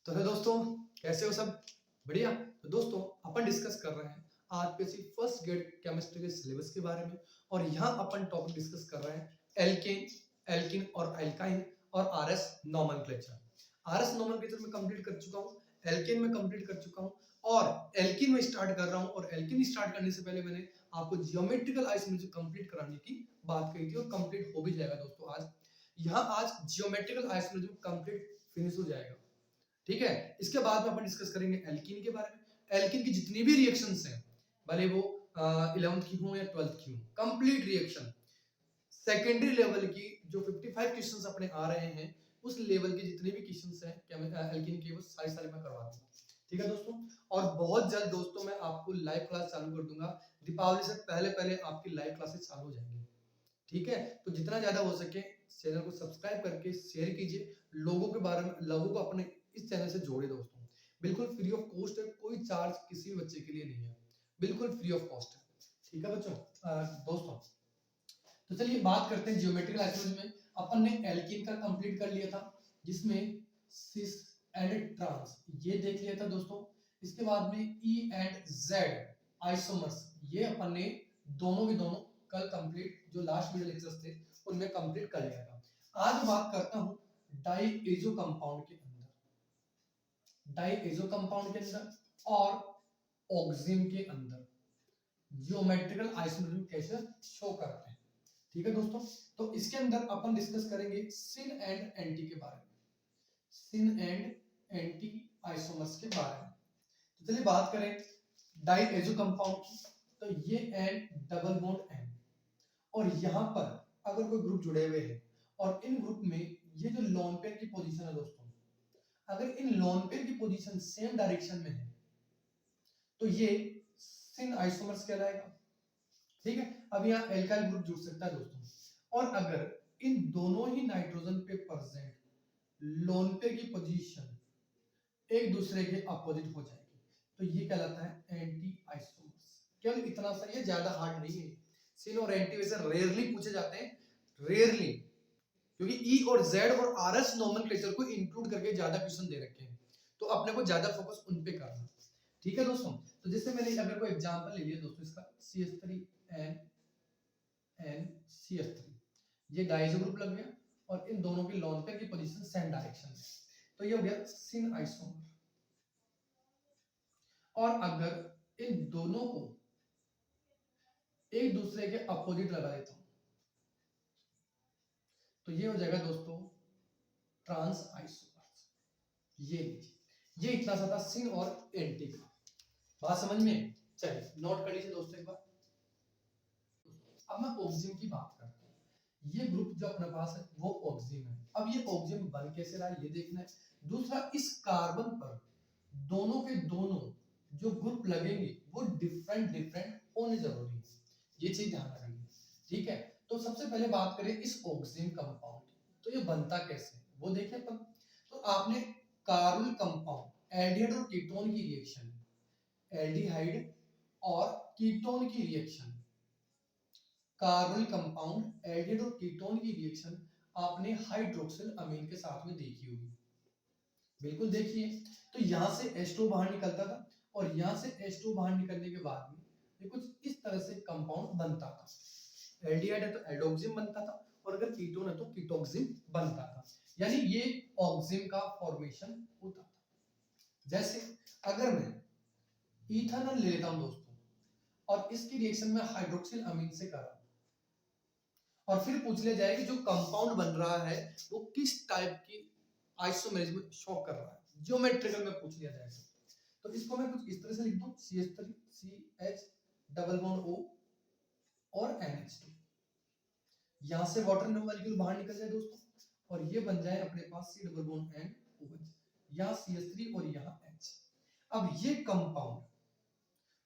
तो है दोस्तों, कैसे हो सब? बढ़िया। तो दोस्तों, अपन डिस्कस कर रहे हैं आरपीएससी फर्स्ट ग्रेड केमिस्ट्री के सिलेबस के बारे में। और यहाँ अपन टॉपिक डिस्कस कर रहे हैं एल्केन, एल्किन और एल्काइन और आरएस नोमेनक्लेचर। आरएस नोमेनक्लेचर में कंप्लीट कर चुका हूँ, एल्केन में कंप्लीट कर चुका हूँ और एल्किन में स्टार्ट कर रहा हूँ। और एल्किन स्टार्ट करने से पहले मैंने आपको जियोमेट्रिकल आइसोमेरिज्म कंप्लीट कराने की बात कही थी और कंप्लीट हो भी जाएगा दोस्तों। आज जियोमेट्रिकल आइसोमेरिज्म कंप्लीट फिनिश हो जाएगा। ठीक है। इसके बाद में अपन डिस्कस करेंगे एल्कीन के बारे में। एल्कीन की जितनी भी रिएक्शंस हैं, भले वो 11th की हो या 12th की हो, कंप्लीट रिएक्शन सेकेंडरी लेवल की जो 55 क्वेश्चंस अपने आ रहे हैं, उस लेवल के जितने भी क्वेश्चंस हैं एल्कीन के, वो सारे सारे मैं करवा दूंगा। ठीक है दोस्तों। और बहुत जल्द दोस्तों मैं आपको लाइव क्लास चालू कर दूंगा। दीपावली से पहले पहले आपकी लाइव क्लासेस चालू हो जाएंगी। ठीक है। तो जितना ज्यादा हो सके चैनल को सब्सक्राइब करके शेयर कीजिए, लोगों को अपने इस चैनल से जोड़े दोस्तों। बिल्कुल फ्री ऑफ कॉस्ट है, कोई चार्ज किसी भी बच्चे के लिए नहीं है, बिल्कुल फ्री ऑफ कॉस्ट है। ठीक है बच्चों। दोस्तों, तो चलिए बात करते हैं ज्योमेट्रिकल आइसोमेरिज्म में। अपन ने एल्कीन का कंप्लीट कर लिया था, जिसमें सिस एंड ट्रांस ये देख लिया था दोस्तों। इसके बाद में ई एंड जेड आइसोमर्स ये अपन ने दोनों के दोनों कल कंप्लीट, जो लास्ट वीडियो लेक्चर्स थे उनमें कंप्लीट कर लिया था। आज बात करता हूं डाइएजो कंपाउंड के अंदर, डाइएजो कंपाउंड के अंदर और ऑक्सिम के अंदर जियोमेट्रिकल आइसोमेरिज्म कैसे शो करते हैं। ठीक है दोस्तों। तो इसके अंदर अपन डिस्कस करेंगे सिन एंड एंटी के बारे में, सिन एंड एंटी आइसोमर्स के बारे में। तो चलिए बात करें डाइएजो कंपाउंड की। तो ये एन डबल बॉन्ड एन, और यहाँ पर अगर कोई ग्रुप जुड़े हुए हैं और इन ग्रुप में ये जो लोन पेयर की पोजीशन है दोस्तों, अगर इन लोन पेयर की पोजीशन सेम डायरेक्शन में है तो ये सिन आइसोमर्स कहलाएगा। ठीक है। अब यहाँ एल्काइल ग्रुप जुड़ सकता है दोस्तों, और अगर इन दोनों ही नाइट्रोजन पे प्रेजेंट लोन पेयर की पोजीशन एक दूसरे के अपोजिट हो जाएगी तो ये कहलाता है एंटी आइसोमर्स। केवल इतना सा, ये ज्यादा हार्ड नहीं है। सिन और एंटी वैसे रेयरली पूछे जाते हैं, रेयरली, क्योंकि ई और जेड और आरएस नोमेनक्लेचर को इंक्लूड करके ज्यादा क्वेश्चन दे रखे हैं, तो अपने को ज्यादा फोकस उन पे करना। ठीक है दोस्तों। तो जैसे मैंने अगर कोई एग्जांपल ले लिया दोस्तों, इसका CH3NNCH3, ये डाइजो ग्रुप लग गया और इन दोनों के लोन पेयर की पोजीशन सेम डायरेक्शन में, तो ये हो गया सिन आइसोमर। और अगर इन दोनों को एक दूसरे के अपोजिट लगा देता हूं तो ये हो जाएगा दोस्तों ट्रांस आइसोमर्स। ये इतना सा था सिन और एंटी का। बात समझ में? चलिए नोट कर लीजिए दोस्तों एक बार। अब मैं ऑक्सिम की बात करता हूँ। ये ग्रुप जो अपने पास है वो ऑक्सिम है। अब ये ऑक्सिम बन कैसे रहा है ये देखना है। दूसरा, इस कार्बन पर दोनों के दोनों जो ग्रुप लगेंगे वो डिफरेंट डिफरेंट होने जरूरी है, ये चीज ध्यान रखेंगे। ठीक है। तो सबसे पहले बात करें इस ऑक्सिम कंपाउंड की, तो ये बनता कैसे वो देखें अपन। तो आपने कार्बन कंपाउंड एल्डिहाइड और कीटोन की रिएक्शन, एल्डिहाइड और कीटोन की रिएक्शन, कार्बन कंपाउंड एल्डिहाइड और कीटोन की रिएक्शन आपने हाइड्रोक्सिल अमीन के साथ में देखी होगी, बिल्कुल देखिए। तो यहां से H2 बाहर निकलता था और यहां से H2 बाहर निकलने के बाद में ये कुछ इस तरह से कंपाउंड बनता था। एल्डिहाइड है तो एल्डोक्सिम बनता था, और अगर कीटोन है तो कीटोक्सिम बनता था। यानी ये ऑक्सिम का फॉर्मेशन होता था। जैसे अगर मैं इथेनॉल ले लेता हूं दोस्तों और इसकी रिएक्शन में हाइड्रोक्सिल अमीन से कर रहा हूं, और फिर पूछ लिया जाए कि जो कंपाउंड बन रहा है वो किस टाइप की आइसोमेरिज्म शो कर रहा है, ज्योमेट्रिकल में पूछ लिया जाएगा, तो इसको मैं कुछ इस तरह से लिख दूं, CH3 CH double bond O और NH2। यहां से वाटर मॉलिक्यूल बाहर निकल जाए दोस्तों, और ये बन जाए अपने पास C double bond N OH, यहां CH3 और यहां H। अब ये कंपाउंड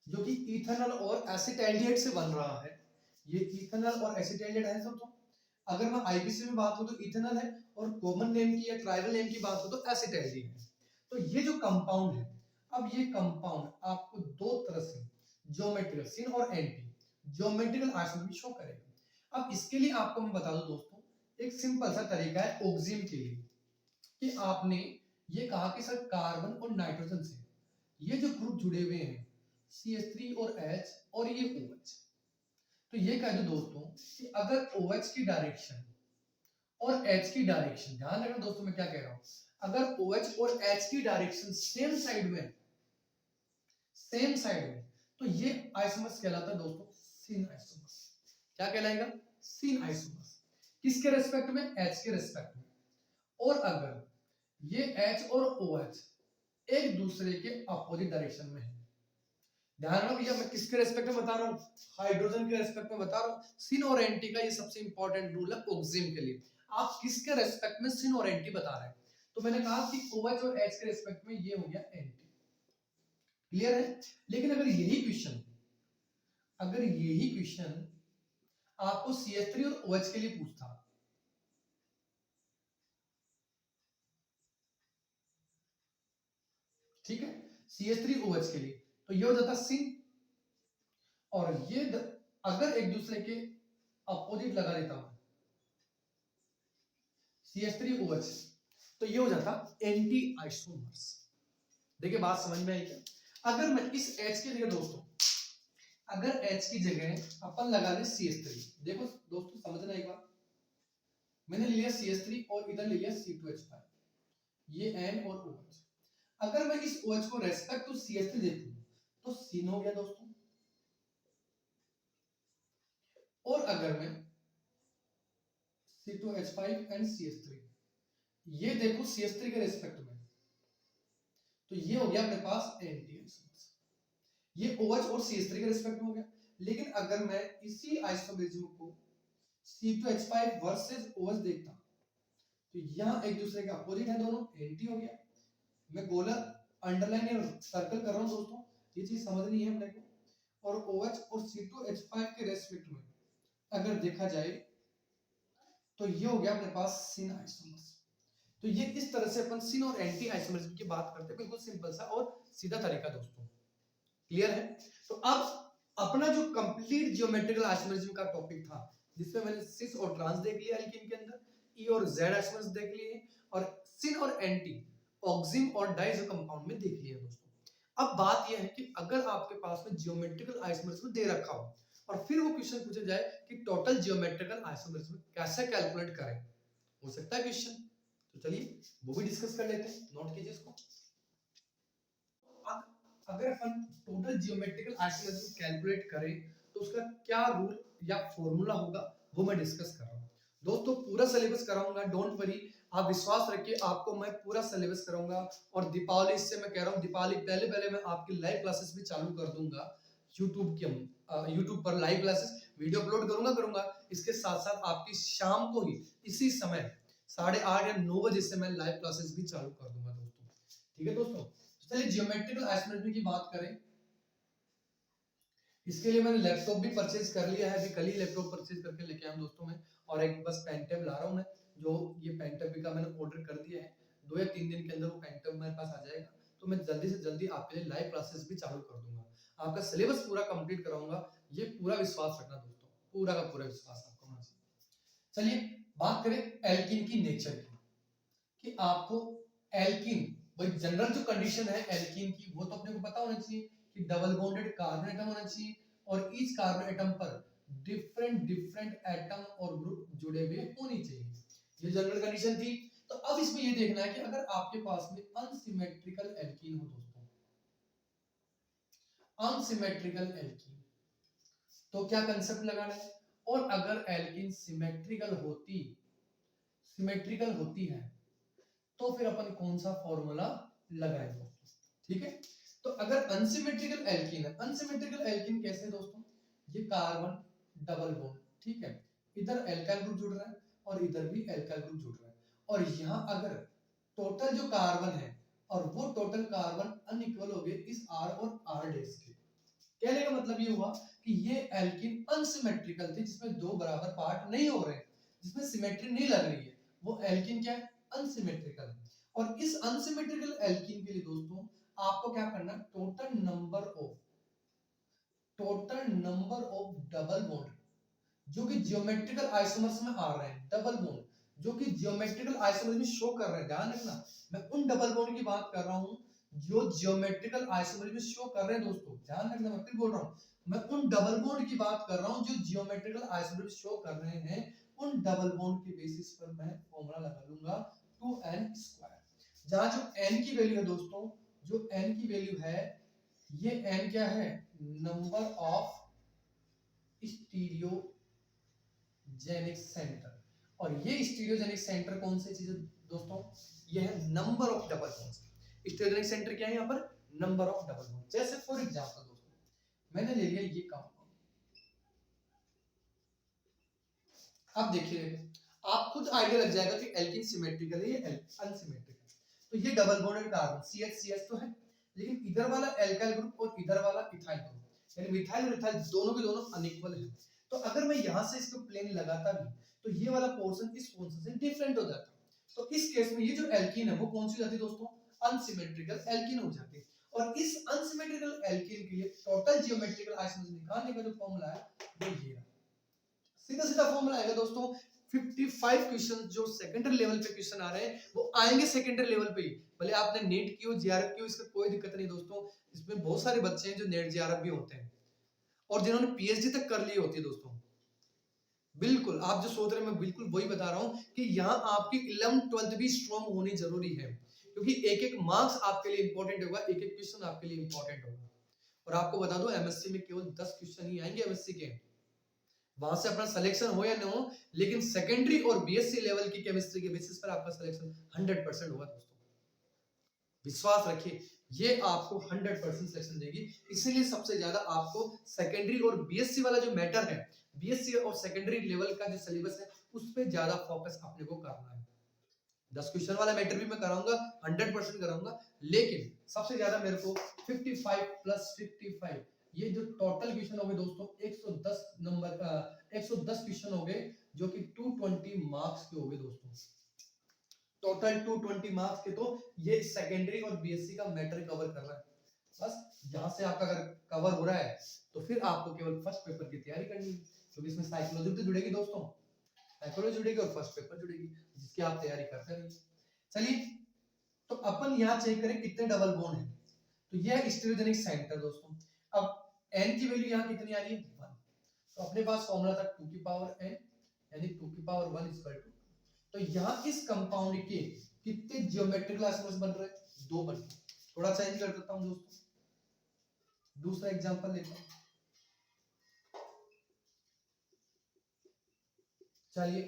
जो कि इथेनॉल और एसिटाल्डिहाइड से बन रहा है, ये इथेनॉल और एसिटाल्डिहाइड है दोस्तों। अगर मैं आईपीसी में बात हो तो इथेनॉल है, और कॉमन नेम की या ट्राइबल नेम की बात हो तो एसिटाल्डिहाइड है। तो ये जो कंपाउंड है, अब ये कंपाउंड आपको दो तरह से ज्योमेट्रिकल, सिन और एंटी ज्योमेट्रिकल आइसोमेरिज्म शो करेगा। अब इसके लिए आपको मैं बता दूं दोस्तों, एक सिंपल सा तरीका है ऑक्सिम के लिए, कि आपने ये कहा कि सर कार्बन और नाइट्रोजन से ये जो ग्रुप जुड़े हुए हैं CH3 और H और ये OH, तो ये कह दो दोस्तों कि अगर OH की डायरेक्शन और H की डायरेक्शन, ध्यान रखना दोस्तों मैं क्या कह रहा हूं, अगर OH और H की डायरेक्शन सेम साइड में तो ये आइसोमर्स कहलाता है दोस्तों सिन आइसोमर्स। क्या कहलाएगा? सिन आइसोमर्स। किसके रेस्पेक्ट में? H के रेस्पेक्ट में। और अगर ये H और OH एक दूसरे के अपोजिट डायरेक्शन में है, ध्यान रखना भैया मैं किसके रेस्पेक्ट में बता रहा हूँ, हाइड्रोजन के रेस्पेक्ट में बता रहा हूँ। सिन और एंटी का ये सबसे इंपॉर्टेंट रूल है ऑक्सिम के लिए, आप किसके रेस्पेक्ट में सिन और एंटी बता रहे हैं। तो मैंने कहा कि OH और H के रेस्पेक्ट में ये हो गया एंटी, क्लियर है। लेकिन अगर यही क्वेश्चन आपको CH3 और OH के लिए पूछता, ठीक है, CH3 OH के लिए, तो ये हो जाता सिन, और ये अगर एक दूसरे के अपोजिट लगा देता हूं CH3 OH, तो ये हो जाता एंटी आइसोमर्स। देखिए बात समझ में आई क्या? अगर मैं इस H की जगह दोस्तों, अगर H की जगह अपन लगा दें CH3, देखो दोस्तों समझना एक बार, मैंने लिया CH3 और इधर लिया C2H5, ये N और OH। अगर मैं इस OH को रेस्पेक्ट टू CH3 देखूं तो सिन हो गया दोस्तों, और अगर मैं C2H5 एंड CH3 ये देखो CH3 के रेस्पेक्ट में, तो ये हो गया अपने पास एंटी आइसोमर्स। ये OH और CH3 के रेस्पेक्ट में हो गया। लेकिन अगर मैं इसी आइसोमरिज्म को C2H5 वर्सेस OH देखता, तो यहाँ एक दूसरे के अपोजिट है दोनों, एंटी हो गया। मैं गोला अंडरलाइन या सर्कल कर रहा हूँ दोस्तों, ये चीज समझनी है अपने को। और OH और C2H5 के रेस्पेक्ट में अगर देखा जाए तो ये हो गया अपने पास सिन आइसोमर्स। तो ये इस तरह से अपन सिन और एंटी आइसोमरिज्म की बात करते हैं, बिल्कुल सिंपल सा और सीधा तरीका दोस्तों, क्लियर है। तो अब अपना जो कंप्लीट जियोमेट्रिकल आइसोमरिज्म का टॉपिक था, जिसमें मैंने सिस और ट्रांस देख लिया एल्कीन के अंदर, ई और जेड आइसोमर्स देख लिए, और सिन और एंटी ऑक्सिम और डाइजो कंपाउंड में देख लिया दोस्तों। अब बात यह है कि अगर आपके पास में जियोमेट्रिकल आइसोमरिज्म दे रखा हो और फिर वो क्वेश्चन पूछा जाए कि टोटल जियोमेट्रिकल आइसोमरिज्म कैसे कैलकुलेट करें, हो सकता है क्वेश्चन, तो चलिए वो भी डिस्कस कर लेते हैं, नोट कीजिए इसको। अगर अपन टोटल जियोमेट्रिकल आइसोमरिज्म कैलकुलेट करें तो उसका क्या रूल या फॉर्मूला होगा वो मैं डिस्कस कर रहा हूँ दोस्तों। पूरा सिलेबस कराऊंगा, डोंट वरी, आप विश्वास रखिए, आपको मैं पूरा सिलेबस कराऊंगा। और दीपावली, इससे मैं कह रहा हूँ दीपावली पहले पहले मैं आपकी लाइव क्लासेस भी चालू कर दूंगा यूट्यूब पर लाइव क्लासेस वीडियो अपलोड करूंगा। इसके साथ साथ आपकी शाम को ही इसी समय 8:30 या 9 बजे से मैं लाइव क्लासेस भी चालू कर दूंगा दोस्तों, ठीक है दोस्तों। चलिए जियोमेट्रिकल आइसोमरिज्म की बात करें, इसके लिए मैंने लैपटॉप भी परचेज कर लिया है, अभी कल ही लैपटॉप परचेज करके लेके आया दोस्तों मैं, और एक बस पेन टैब ला रहा हूँ मैं, जो ये पेन टैब का मैंने ऑर्डर कर दिया है, 2 या 3 दिन के अंदर वो पेन टैब मेरे पास आ जाएगा। तो मैं जल्दी से जल्दी आपके लिए लाइव क्लासेस भी चालू कर दूंगा, आपका सिलेबस पूरा कंप्लीट कराऊंगा, ये पूरा विश्वास रखना दोस्तों, पूरा का पूरा विश्वास आपको होना चाहिए। चलिए बात करें एल्कीन की नेचर की, कि आपको एल्कीन, भाई जनरल जो कंडीशन है एल्कीन की वो तो अपने को पता होना चाहिए कि डबल बॉन्डेड कार्बन एटम होना चाहिए, और ईच कार्बन एटम पर डिफरेंट एटम और ग्रुप जुड़े हुए होनी चाहिए, ये जनरल कंडीशन थी। तो अब इसमें ये देखना है कि अगर आपके पास में अनसिमेट्रिकल एल्कीन हो दोस्तों, अनसिमेट्रिकल एल्कीन, तो क्या कंसेप्ट लगाना है, और अगर एल्कीन सिमेट्रिकल होती है तो फिर अपन कौन सा फॉर्मूला लगाएंगे, ठीक है। तो अगर अनसिमेट्रिकल एल्कीन है, अनसिमेट्रिकल एल्कीन कैसे दोस्तों, ये कार्बन डबल बॉन्ड, ठीक है, इधर एल्काइल ग्रुप जुड़ रहा है और इधर भी एल्काइल ग्रुप जुड़ रहा है, और यहां अगर टोटल जो कार्बन है और वो टोटल कार्बन अनइक्वल हो गए इस R और R डैश के, कहने का मतलब ये हुआ कि ये एल्कीन अनसिमेट्रिकल थी, जिसमें दो बराबर पार्ट नहीं हो रहे, जिसमें सिमेट्री नहीं लग रही है, वो एल्कीन क्या है, अनसिमेट्रिकल है। और इस अनसिमेट्रिकल एल्कीन के लिए दोस्तों आपको क्या करना, total number of double bond जो कि जियोमेट्रिकल आइसोमर्स में आ रहे हैं, डबल बॉन्ड, जो कि जियोमेट्रिकल आइसोमर्स में शो कर रहे हैं, ध्यान रखना मैं उन डबल बॉन्ड की बात कर रहा हूं जो जियोमेट्रिकल आइसोमर्स में शो कर रहे हैं दोस्तों, ध्यान रखना मैं फिर बोल रहा हूं, मैं उन डबल बॉन्ड की बात कर रहा हूं जो जियोमेट्रिकल आइसोमर्स में शो कर रहे हैं। उन डबल बॉन्ड के बेसिस पर मैं फॉर्मूला लगा लूंगा 2n², जहां जो n की वैल्यू है दोस्तों, जो n की वैल्यू है, ये n क्या है, नंबर ऑफ स्टीरियोजेनिक सेंटर, और ये स्टीरियोजेनिक सेंटर कौन सी चीज है दोस्तों, ये है number of double bonds. Stereogenic centre क्या है यहाँ पर, नंबर ऑफ डबल बॉन्ड। जैसे फॉर एग्जांपल दोस्तों मैंने ले लिया ये कंपाउंड, अब देखिए आप खुद आइडिया लग जाएगा कि एल्कीन सिमेट्रिकल है, ये अनसिमेट्रिकल। तो ये डबल बॉन्डेड कार्बन CH तो है, लेकिन इधर वाला एल्काइल ग्रुप और इधर वाला इथाइल ग्रुप, यानी मिथाइल और इथाइल दोनों के दोनों अनइक्वल है। तो अगर मैं यहां से इसको प्लेन लगाता भी तो ये वाला पोर्शन इस पोर्शन से डिफरेंट हो जाता। तो इस केस में ये जो एल्कीन है वो कौन सी जाती है दोस्तों, अनसिमेट्रिकल एल्कीन हो जाती है। और इस अनसिमेट्रिकल एल्कीन के लिए टोटल जियोमेट्रिकल आइसोमर्स निकालने का जो फॉर्मूला है वो ये है, सीधा सीधा फॉर्मूला आएगा दोस्तों। 55 क्वेश्चन जो सेकेंडरी लेवल पे क्वेश्चन आ रहे हैं वो आएंगे सेकेंडरी लेवल पे ही, भले आपने नेट की हो जेआरएफ की हो, इसका कोई दिक्कत नहीं दोस्तों। इसमें बहुत सारे बच्चे हैं जो नेट जेआरएफ भी होते हैं और जिन्होंने पीएचडी तक कर ली होती है दोस्तों। बिल्कुल आप जो सोच रहे हैं मैं बिल्कुल वही बता रहा हूँ कि यहाँ आपकी 11th 12th भी स्ट्रॉन्ग होनी जरूरी है, क्योंकि एक एक मार्क्स आपके लिए इंपॉर्टेंट होगा, एक एक क्वेश्चन आपके लिए इंपॉर्टेंट होगा। और आपको बता दो एमएससी में केवल 10 क्वेश्चन ही आएंगे एमएससी के, वहां से अपना सिलेक्शन हो या न हो, लेकिन सेकेंडरी और बीएससी लेवल की केमिस्ट्री के बेसिस पर आपका सिलेक्शन 100% होगा दोस्तों। विश्वास रखिए ये आपको 100% सिलेक्शन देगी, इसीलिए सबसे ज्यादा आपको सेकेंडरी और बीएससी वाला जो मैटर है, बीएससी और सेकेंडरी लेवल का जो सिलेबस है उस पर ज्यादा फोकस अपने को करना है। 10 क्वेश्चन वाला मैटर भी मैं कराऊंगा, 100% कराऊंगा, लेकिन सबसे ज्यादा मेरे को 55 प्लस 55 ये जो टोटल क्वेश्चन हो गए दोस्तों 110 नंबर 110 क्वेश्चन हो गए जो कि 220 मार्क्स के हो गए दोस्तों। टोटल 220 मार्क्स के, तो ये सेकेंडरी और बीएससी का मैटर कवर कर रहा है। बस यहां से आपका अगर कवर हो रहा है तो फिर आपको केवल फर्स्ट पेपर की तैयारी करनी है, क्योंकि इसमें साइकोलॉजी भी जुड़ेगी दोस्तों, साइकोलॉजी जुड़ेगी और फर्स्ट पेपर जुड़ेगी जिसकी आप तैयारी करते रहिए। चलिए तो अपन यहाँ चेक करें कितने डबल बॉन्ड है, तो यह स्टीरियोजेनिक सेंटर दोस्तों। अब n की वैल्यू यहाँ कितनी आ रही है 1, तो अपने पास फॉर्मूला था 2 की पावर n यानी 2 की पावर 1 इक्वल टू, तो यहाँ इस कंपाउंड के कितने जियोमेट्रिकल आइसोमर्स बन रहे हैं, 2 बन रहे। थोड़ा चेंज कर देता हूँ दोस्तों, दूसरा एग्जांपल लेता हूँ। चलिए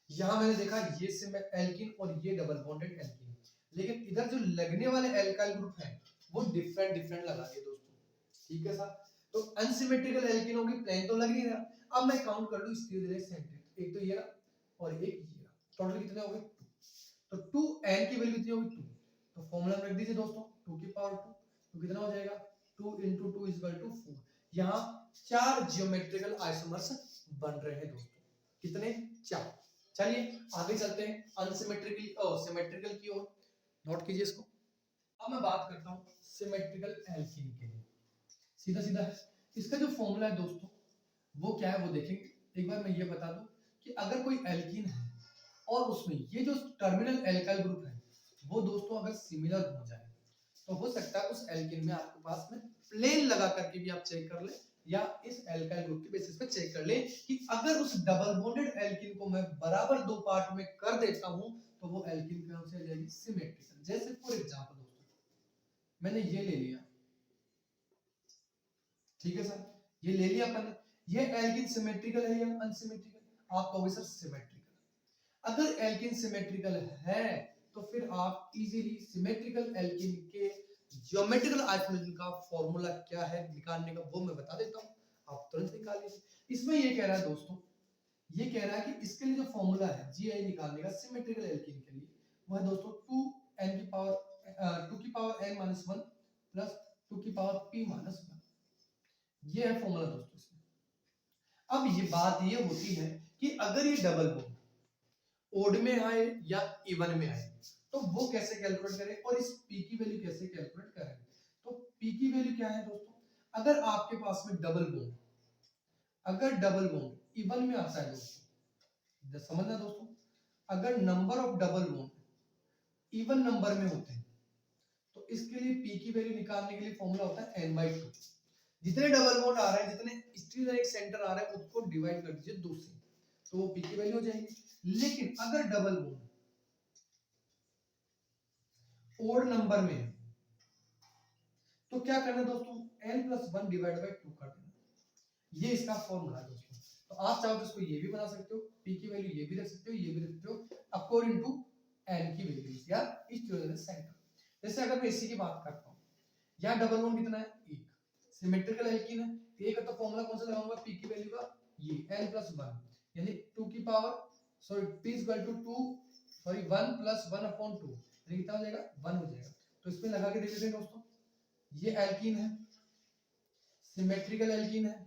यहाँ मैंने देखा ये से मैं एल्कीन और ये डबल बॉन्डेड एल्कीन, लेकिन इधर जो लगने वाले एल्काइल ग्रुप हैं वो डिफरेंट डिफरेंट लगा दिए दोस्तों, ठीक है सर। तो अनसिमेट्रिकल एल्कीन होगी, प्लेन तो लग नहीं रहा। अब मैं काउंट कर लूं स्टीरियोजेनिक सेंटर, एक तो ये रहा और एक ये रहा, टोटल कितने हो गए 2। तो 2 n की वैल्यू कितनी होगी 2, तो फॉर्मूला में रख दीजिए दोस्तों 2 की पावर 2, तो कितना हो जाएगा 2 * 2 = 4। यहाँ 4 जियोमेट्रिकल आइसोमर्स बन रहे हैं दोस्तों, कितने 4। चलिए आगे चलते हैं अनसिमेट्रिकल और सिमेट्रिकल की ओर, नोट कीजिए इसको। अब मैं बात करता हूँ सिमेट्रिकल एल्कीन के लिए, सीधा सीधा है। इसका जो फॉर्मूला है दोस्तों वो क्या है वो देखेंगे। एक बार मैं ये बता दूं कि अगर कोई एल्कीन है और उसमें ये जो टर्मिनल एल्काइल ग्रुप है वो दोस्तों अगर सिमिलर हो जाए तो हो सकता है उस एल्कीन में आपके पास में प्लेन लगा करके भी आप चेक कर ले, या इस एल्काइल ग्रुप के बेसिस पे चेक कर ले कि अगर उस डबल बॉन्डेड एल्कीन को मैं बराबर 2 पार्ट में कर देता हूं तो वो एल्कीन कौन सी आ जाएगी, सिमेट्रिकल। जैसे फॉर एग्जांपल दोस्तों मैंने ये ले लिया, ठीक है सर, ये ले लिया अपन, ये एल्कीन सिमेट्रिकल है या अनसिमेट्रिकल, आप कहोगे सर सिमेट्रिकल। अगर एल्कीन सिमेट्रिकल है तो फिर आप इजीली सिमेट्रिकल एल्कीन के ज्योमेट्रिकल आइसोमर्स का फॉर्मूला क्या है निकालने का वो मैं बता देता हूं, आप तुरंत निकाल लीजिए। इसमें ये कह रहा है दोस्तों, ये कह रहा है कि इसके लिए जो फॉर्मूला है GI निकालने का सिमेट्रिकल एल्कीन के लिए वो है दोस्तों 2 की पावर n - 1 प्लस 2 की पावर p - 1, ये है फॉर्मूला दोस्तों इसमें। अब ये बात ये होती है कि अगर ये डबल बॉन्ड ओड में आए या इवन में आए तो वो कैसे कैलकुलेट करें और इस p की वैल्यू कैसे कैलकुलेट करें। तो p की वैल्यू क्या है दोस्तों, अगर आपके पास में डबल बॉन्ड, अगर डबल बॉन्ड इवन में आता है दोस्तों, समझना दोस्तों, अगर number of double bond even number में होते हैं तो इसके लिए पी की वैल्यू निकालने के लिए फॉर्मूला होता है n/2। जितने डबल बॉन्ड आ रहे हैं, जितने स्टीरिक सेंटर आ रहा है, उसको डिवाइड कर दीजिए 2 से, तो वो पी की वैल्यू हो जाएगी। लेकिन अगर डबल बॉन्ड ओड नंबर में है तो क्या करना है दोस्तों, n+1 डिवाइड बाय 2 कर देना। ये इसका फॉर्मूला है दोस्तों। तो आप चाहो तो इसको ये भी बना सकते हो, p की वैल्यू ये भी रख सकते हो, ये भी रख सकते हो, अकॉर्डिंग टू n की वैल्यूज या स्टीरिक सेंटर। जैसे अगर मैं इसी की बात करता हूं, यहाँ डबल बॉन्ड कितना है, एक, सिमेट्रिकल एल्कीन है, एक है तो फॉर्मूला कौन सा लगाऊंगा, p की वैल्यू का ये n+1 यानी 2 की power p equal to 2 sorry 1+1/2 यानी कितना हो जाएगा, 1 हो जाएगा। तो इसमें लगा के देख लेते हैं दोस्तों, ये एल्कीन है, सिमेट्रिकल एल्कीन है,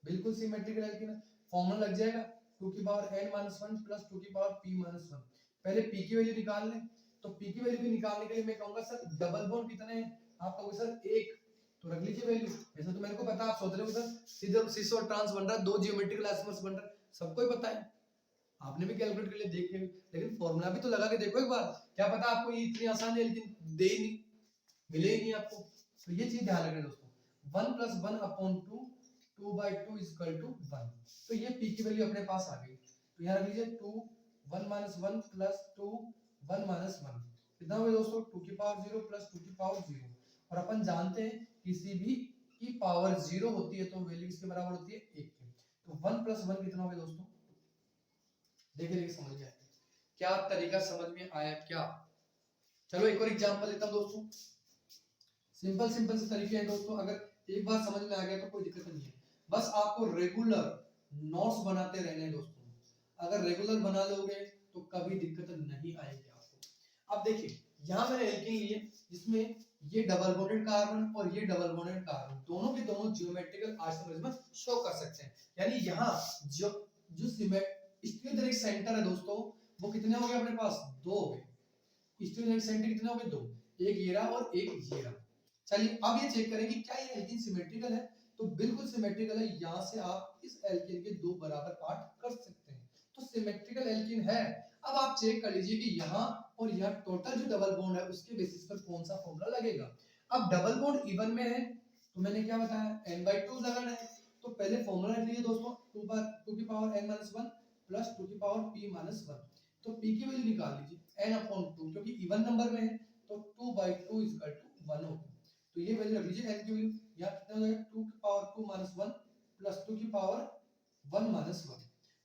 बिल्कुल सिमेट्रिकल एल्कीन है, फॉर्मूला लग जाएगा 2 की पावर n-1 प्लस 2 की पावर p-1। पहले p की वैल्यू निकाल लें, तो p की वैल्यू निकालने के लिए मैं कहूंगा सर डबल बॉन्ड कितने हैं, आप कहोगे सर एक, तो रख लीजिए वैल्यू। वैसे तो मेरे को पता, आप सोच रहे हो सर सीधे सिस और ट्रांस बन रहा है, दो जियोमेट्रिकल आइसोमर्स बन रहा है, सबको ही पता है, आपने भी कैलकुलेट कर लिया देख के, लेकिन फॉर्मूला भी तो लगा के देखो एक बार, क्या पता आपको ये इतनी आसान है लेकिन दे ही नहीं, मिले ही नहीं आपको। तो ये चीज ध्यान रखना दोस्तों, 1+1/2 2/2 इक्वल टू 1। तो ये p की वैल्यू अपने पास आ गई, तो यहाँ रख लीजिए 2 1-1 प्लस 2 1-1 कितना हुआ दोस्तों, 2 की पावर 0 प्लस 2 की पावर 0। और अपन जानते हैं किसी भी की पावर 0 होती है तो वैल्यू किसके बराबर होती है, 1 के। तो 1+1 कितना होगा दोस्तों, देखिए समझ में आया क्या, तरीका समझ में आया क्या। चलो एक और एग्जांपल लेता हूं दोस्तों, सिंपल से तरीके हैं दोस्तों, अगर एक बार समझ में आ गया तो कोई दिक्कत नहीं है, बस आपको रेगुलर नोट्स बनाते रहने दोस्तों, अगर रेगुलर बना लोगे तो कभी दिक्कत नहीं आएगी आपको। अब देखिए यहाँ मैंने एल्कीन लिए जिसमें ये डबल बॉन्डेड कार्बन और ये डबल बॉन्डेड कार्बन दोनों के दोनों ज्योमेट्रिकल आइसोमरिज्म शो कर सकते हैं, यानी यहाँ जो स्टीरिक सेंटर है दोस्तों वो कितने हो गए अपने पास, दो हो गए, स्टीरिक सेंटर कितने हो गए, दो, एक ये रहा और एक ये रहा। चलिए अब ये चेक करें कि क्या ये एल्कीन सिमेट्रिकल है, तो बिल्कुल सिमेट्रिकल है, यहाँ से आप इस एल्कीन के दो बराबर पार्ट कर सकते हैं, तो सिमेट्रिकल एल्कीन है। अब आप चेक कर लीजिए कि यहाँ और यहाँ टोटल जो डबल बॉन्ड है उसके बेसिस पर कौन सा फॉर्मूला लगेगा। अब डबल बॉन्ड इवन में है तो मैंने क्या बताया, n/2 लगाना है, तो पहले फॉर्मूला लिख लीजिए दोस्तों, 2 की पावर n-1 प्लस 2 की पावर p-1, तो p की वैल्यू निकाल लीजिए n/2 क्योंकि इवन नंबर में है तो 2/2 = 1 होगा, तो ये वैल्यू रख लीजिए n की वैल्यू, यहाँ कितना हो जाएगा 2 की पावर 2-1 प्लस 2 की पावर 1-1,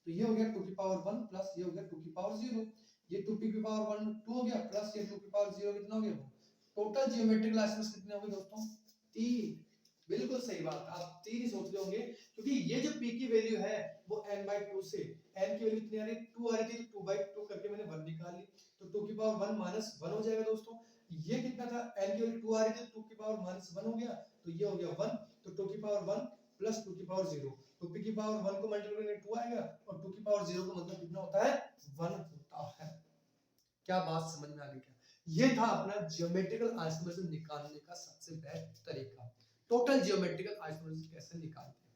तो ये हो गया 2 की पावर 1 प्लस ये हो गया 2 की पावर 0, ये 2 की पावर 1 2 हो गया प्लस ये 2 की पावर 0 कितना हो गया, टोटल ज्योमेट्रिकल आइसोमर्स कितने हो गए दोस्तों, 3। बिल्कुल सही बात, आप 3 ही सोच रहे होंगे क्योंकि ये जो p की वैल्यू है वो n/2 से, n की वैल्यू कितनी आ रही है, 2 आ रही थी, तो 2/2 करके मैंने 1 निकाल ली, तो 2 की पावर 1 -1 हो जाएगा दोस्तों। ये कितना था, n की वैल्यू 2 आ रही थी, 2 की पावर -1 हो गया, तो ये हो गया 1, तो 2 की पावर 1 प्लस 2 की पावर 0, तो p की पावर 1 को मल्टीप्लाई करके 2 आएगा और 2 की पावर 0 का मतलब कितना होता है, 1 होता है। क्या बात समझ में आ गई क्या, ये था अपना ज्योमेट्रिकल आइसोमरिज्म निकालने का सबसे बेस्ट तरीका, टोटल ज्योमेट्रिकल आइसोमरिज्म कैसे निकालते हैं।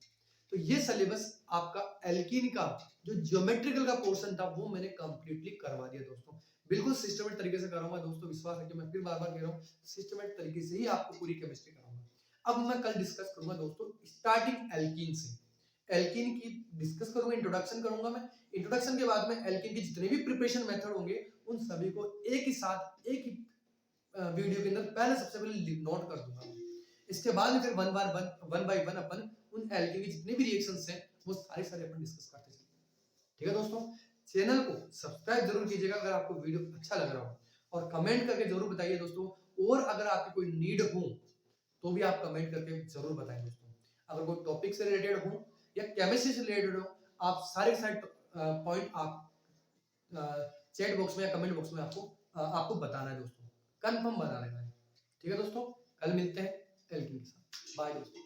तो ये सिलेबस आपका एल्कीन का जो ज्योमेट्रिकल का पोर्शन था वो मैंने कंप्लीटली करवा दिया दोस्तों, बिल्कुल सिस्टमेटिक तरीके से कराऊंगा दोस्तों, विश्वास रखिए, मैं फिर बार-बार कह रहा हूं सिस्टमेटिक तरीके से ही आपको पूरी केमिस्ट्री कराऊंगा। अब मैं कल डिस्कस करूंगा दोस्तों स्टार्टिंग एल्कीन से, एल्कीन की डिस्कस करूंगा, इंट्रोडक्शन करूंगा मैं, इंट्रोडक्शन के बाद में एल्कीन के जितने भी प्रिपरेशन मेथड होंगे उन सभी को एक ही साथ एक ही वीडियो के अंदर पहले सबसे पहले नोट कर दूंगा, इसके बाद में फिर वन बाय वन अपन उन एल्कीन के जितने भी रिएक्शंस हैं वो सारे अपन डिस्कस करते चलेंगे। ठीक है दोस्तों, चैनल को सब्सक्राइब जरूर कीजिएगा अगर आपको वीडियो अच्छा लग रहा हो, और कमेंट करके जरूर बताइए दोस्तों, और अगर आपकी कोई नीड हो तो भी आप कमेंट करके जरूर बताएं दोस्तों, अगर कोई टॉपिक से रिलेटेड हो या केमिस्ट्री से रिलेटेड हो, आप सारे पॉइंट आप चैट बॉक्स में या कमेंट बॉक्स में आपको बताना है दोस्तों, कंफर्म बताना है। ठीक है दोस्तों, कल मिलते हैं एल्कीन के साथ, बाय दोस्तों।